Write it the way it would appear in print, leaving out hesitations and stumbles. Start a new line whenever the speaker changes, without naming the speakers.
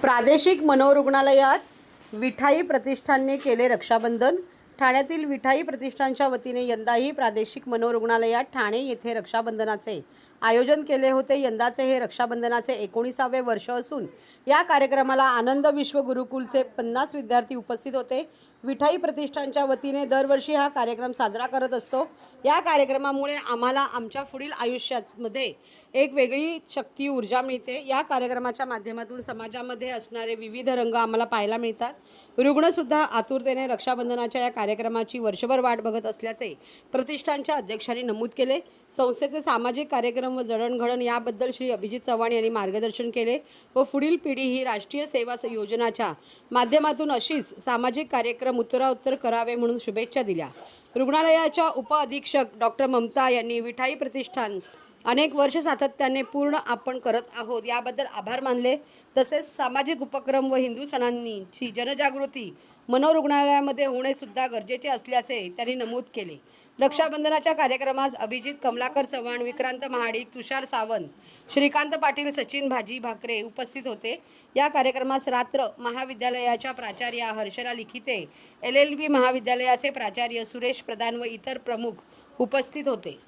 प्रादेशिक मनोरुग्णालयात विठाई प्रतिष्ठानने केले रक्षाबंधन। ठाण्यातील विठाई प्रतिष्ठानच्या वतीने यंदाही प्रादेशिक मनोरुग्णालयात ठाणे येथे रक्षाबंधनाचे आयोजन केले होते। यंदाचे हे रक्षाबंधनाचे 19वे वर्ष असून या कार्यक्रमाला आनंद विश्व गुरुकुलचे 50 विद्यार्थी उपस्थित होते। विठाई प्रतिष्ठानच्या वतीने दरवर्षी हा कार्यक्रम साजरा करत असतो। या कार्यक्रमामुळे आम्हाला आमच्या पुढील आयुष्यामध्ये एक वेगळी शक्ती ऊर्जा मिळते। या कार्यक्रमाच्या माध्यमातून समाजामध्ये असणारे विविध रंग आम्हाला पाहायला मिळतात। रुग्णसुद्धा आतुरतेने रक्षाबंधनाच्या या कार्यक्रमाची वर्षभर वाट बघत असल्याचे प्रतिष्ठानच्या अध्यक्षांनी नमूद केले। संस्थेचे सामाजिक कार्यक्रम व जडणघडण याबद्दल श्री अभिजित चव्हाण यांनी मार्गदर्शन केले व पुढील पिढी ही राष्ट्रीय सेवा योजनाच्या माध्यमातून अशीच सामाजिक कार्यक्रम उत्तरोत्तर करावे म्हणून शुभेच्छा दिल्या। रुग्णालयाच्या उपअधीक्षक डॉक्टर ममता यांनी विठाई प्रतिष्ठान अनेक वर्ष सातत्याने पूर्ण आपण करत आहोत याबद्दल आभार मानले। तसेच सामाजिक उपक्रम व हिंदू सणांची जनजागृती मनोरुग्णालयामध्ये होणे सुद्धा गरजेचे असल्याचे त्यांनी नमूद केले। रक्षाबंधनाच्या कार्यक्रमास अभिजित कमलाकर चव्हाण, विक्रांत महाडिक, तुषार सावंत, श्रीकांत पाटील, सचिन भाजी भाकरे उपस्थित होते। या कार्यक्रमास रात्र महाविद्यालयाच्या प्राचार्या हर्षला लिखिते, LLB महाविद्यालयाचे प्राचार्य सुरेश प्रधान व इतर प्रमुख उपस्थित होते।